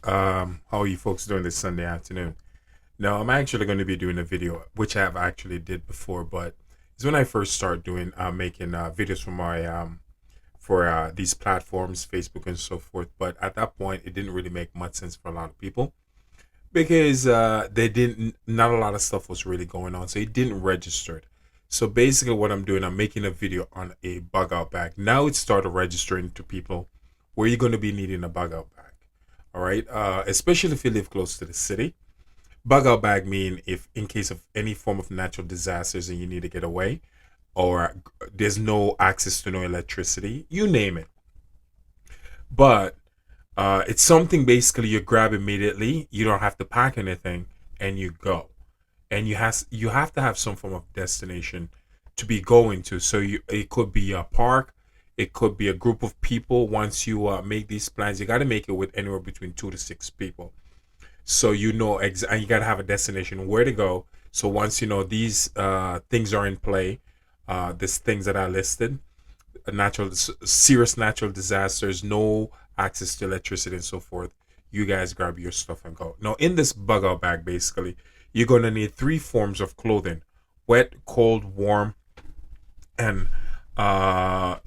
How are you folks doing this Sunday afternoon? Now, I'm actually going to be doing a video, which I have actually did before, but it's when I first started doing making videos for my for these platforms, Facebook and so forth. But at that point, it didn't really make much sense for a lot of people because they didn't. Not a lot of stuff was really going on, so it didn't register it. So basically, what I'm doing, I'm making a video on a bug out bag. Now it started registering to people where you're going to be needing a bug out bag. All right, especially if you live close to the city. Bug out bag mean if in case of any form of natural disasters and you need to get away, or there's no access to no electricity, you name it. But it's something basically you grab immediately. You don't have to pack anything, and you go. And you have to have some form of destination to be going to. So it could be a park, it could be a group of people. Once you make these plans, you got to make it with anywhere between 2 to 6 people. So and you got to have a destination where to go. So once you know these things are in play, these things that are listed, serious natural disasters, no access to electricity and so forth, you guys grab your stuff and go. Now in this bug out bag, basically, you're gonna need three forms of clothing: wet, cold, warm, and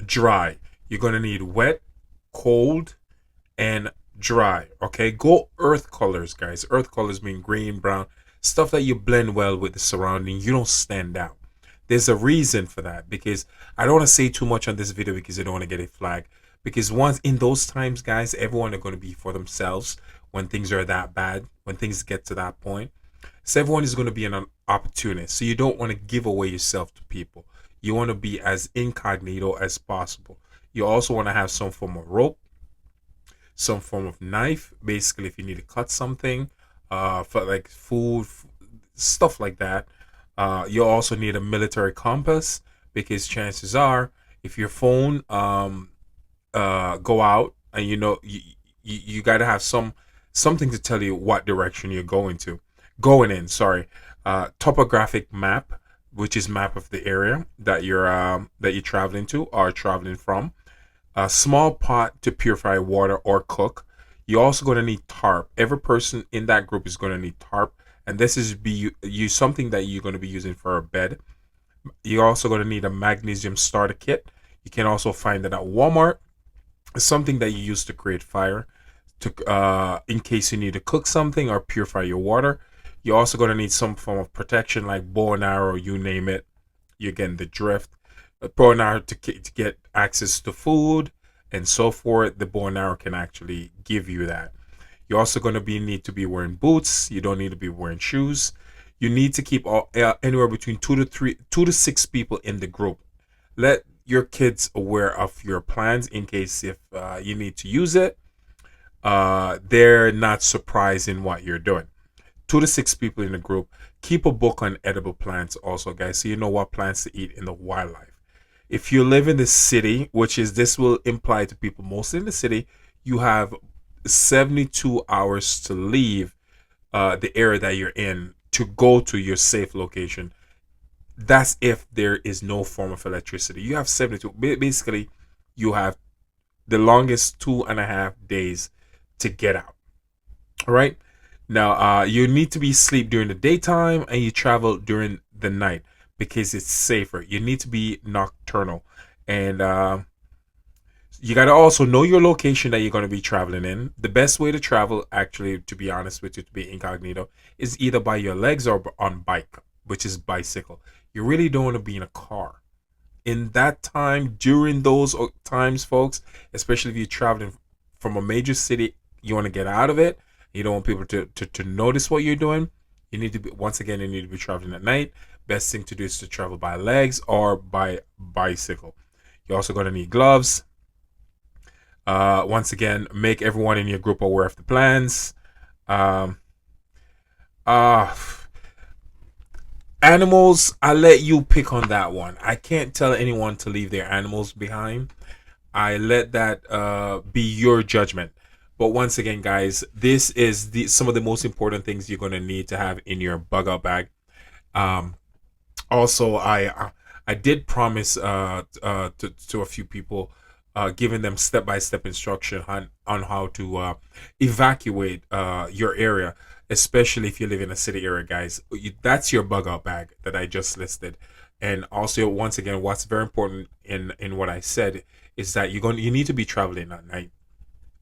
dry. You're gonna need wet, cold, and dry. Okay, go earth colors, guys. Earth colors mean green, brown, stuff that you blend well with the surrounding. You don't stand out. There's a reason for that because I don't want to say too much on this video because I don't want to get a flag. Because once in those times, guys, everyone are going to be for themselves when things are that bad, when things get to that point. So everyone is going to be an opportunist. So you don't want to give away yourself to people. You want to be as incognito as possible. You also want to have some form of rope, some form of knife, basically if you need to cut something, for like food, stuff like that. You also need a military compass because chances are if your phone go out and you got to have something to tell you what direction you're going in, sorry. Topographic map, which is map of the area that you're traveling to or traveling from. A small pot to purify water or cook. You're also going to need tarp. Every person in that group is going to need tarp, and this is be you something that you're going to be using for a bed. You're also going to need a magnesium starter kit. You can also find it at Walmart. It's something that you use to create fire, to in case you need to cook something or purify your water. You're also going to need some form of protection like bow and arrow, you name it. You're getting the drift. A bow and arrow to get access to food and so forth. The bow and arrow can actually give you that. You're also going to need to be wearing boots. You don't need to be wearing shoes. You need to keep anywhere between 2 to 6 people in the group. Let your kids aware of your plans in case if you need to use it. They're not surprised in what you're doing. 2 to 6 people in a group. Keep a book on edible plants also, guys, so you know what plants to eat in the wildlife. If you live in the city, which is this will imply to people mostly in the city, you have 72 hours to leave the area that you're in to go to your safe location. That's if there is no form of electricity. You have 72. Basically, you have the longest 2.5 days to get out. All right. Now, you need to be asleep during the daytime and you travel during the night because it's safer. You need to be nocturnal, and you got to also know your location that you're going to be traveling in. The best way to travel, actually, to be honest with you, to be incognito, is either by your legs or on bike, which is bicycle. You really don't want to be in a car in that time. During those times, folks, especially if you're traveling from a major city, you want to get out of it. You don't want people to notice what you're doing. You need to be, once again, you need to be traveling at night. Best thing to do is to travel by legs or by bicycle. You're also going to need gloves. Once again, make everyone in your group aware of the plans. Um, uh, Animals, I let you pick on that one. I can't tell anyone to leave their animals behind. I let that be your judgment. But once again, guys, this is some of the most important things you're gonna need to have in your bug out bag. Um, Also, I did promise to a few people giving them step-by-step instruction on how to evacuate your area, especially if you live in a city area, guys. That's your bug out bag that I just listed. And also, once again, what's very important in what I said is that you need to be traveling at night.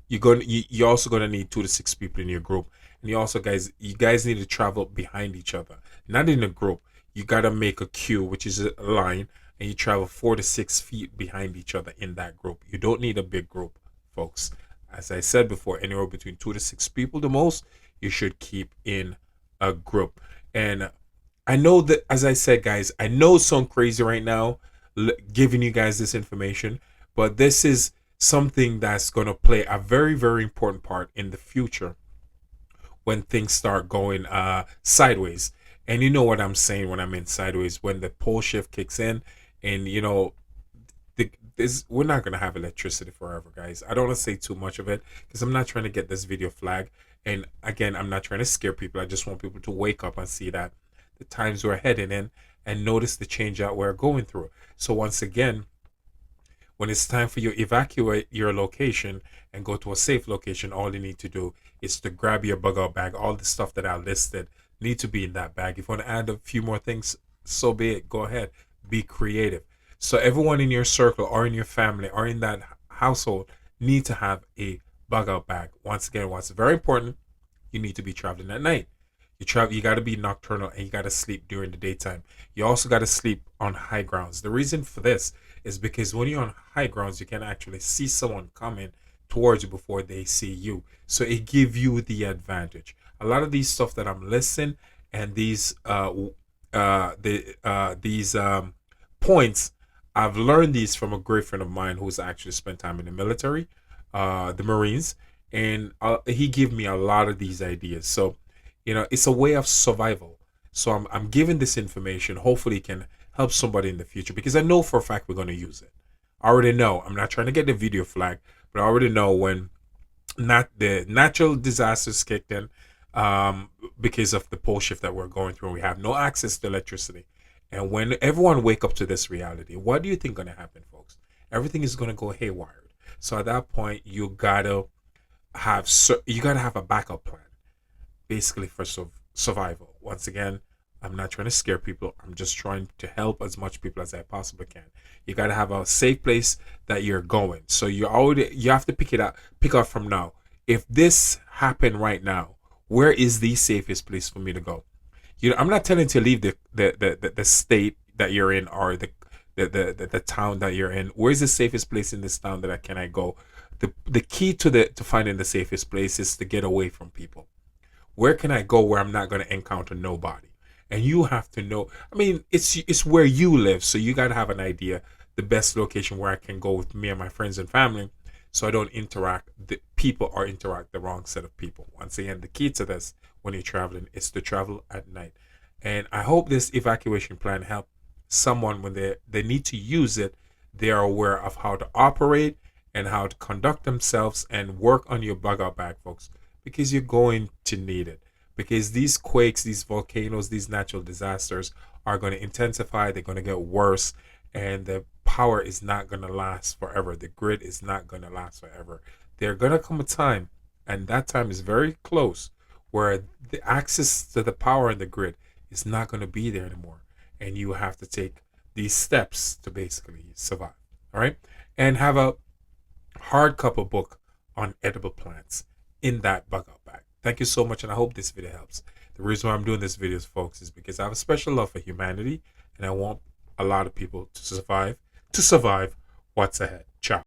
You're also gonna need 2 to 6 people in your group, and you guys need to travel behind each other, not in a group. You gotta make a queue, which is a line, and you travel 4 to 6 feet behind each other in that group. You don't need a big group, folks. As I said before, anywhere between 2 to 6 people, the most you should keep in a group. And I know that, as I said, guys, I know it's sound crazy right now, giving you guys this information, but this is something that's going to play a very, very important part in the future when things start going sideways. And you know what I'm saying when I mean sideways, when the pole shift kicks in, and we're not gonna have electricity forever, guys. I don't want to say too much of it because I'm not trying to get this video flagged. And again, I'm not trying to scare people. I just want people to wake up and see that the times we're heading in and notice the change that we're going through. So once again, when it's time for you to evacuate your location and go to a safe location, all you need to do is to grab your bug out bag. All the stuff that I listed need to be in that bag. If you want to add a few more things, so be it. Go ahead. Be creative. So everyone in your circle or in your family or in that household need to have a bug out bag. Once again, what's very important, you need to be traveling at night. You got to be nocturnal, and you got to sleep during the daytime. You also got to sleep on high grounds. The reason for this is because when you're on high grounds, you can actually see someone coming towards you before they see you. So it gives you the advantage. A lot of these stuff that I'm listing and these points, I've learned these from a great friend of mine who's actually spent time in the military, the Marines, and he gave me a lot of these ideas. So it's a way of survival. So I'm giving this information. Hopefully it can help somebody in the future, because I know for a fact we're going to use it. I already know. I'm not trying to get the video flag, but I already know when not the natural disasters kicked in, because of the pole shift that we're going through. We have no access to electricity. And when everyone wake up to this reality, what do you think going to happen, folks? Everything is going to go haywire. So at that point, you gotta have a backup plan, basically for survival. Once again, I'm not trying to scare people. I'm just trying to help as much people as I possibly can. You got to have a safe place that you're going. So you have to pick up from now. If this happened right now, where is the safest place for me to go? I'm not telling you to leave the state that you're in, or the town that you're in. Where is the safest place in this town that I go? The key to finding the safest place is to get away from people. Where can I go where I'm not going to encounter nobody? And you have to know. I mean, it's where you live, so you got to have an idea the best location where I can go with me and my friends and family, so I don't interact the people or interact the wrong set of people. Once again, the key to this when you're traveling is to travel at night. And I hope this evacuation plan help someone when they need to use it. They are aware of how to operate and how to conduct themselves and work on your bug out bag, folks, because you're going to need it. Because these quakes, these volcanoes, these natural disasters are going to intensify. They're going to get worse, and the power is not going to last forever. The grid is not going to last forever. There's going to come a time, and that time is very close, where the access to the power in the grid is not going to be there anymore, and you have to take these steps to basically survive. All right, and have a hardcover book on edible plants in that bug out bag. Thank you so much, and I hope this video helps. The reason why I'm doing this video, folks, is because I have a special love for humanity, and I want a lot of people to survive what's ahead.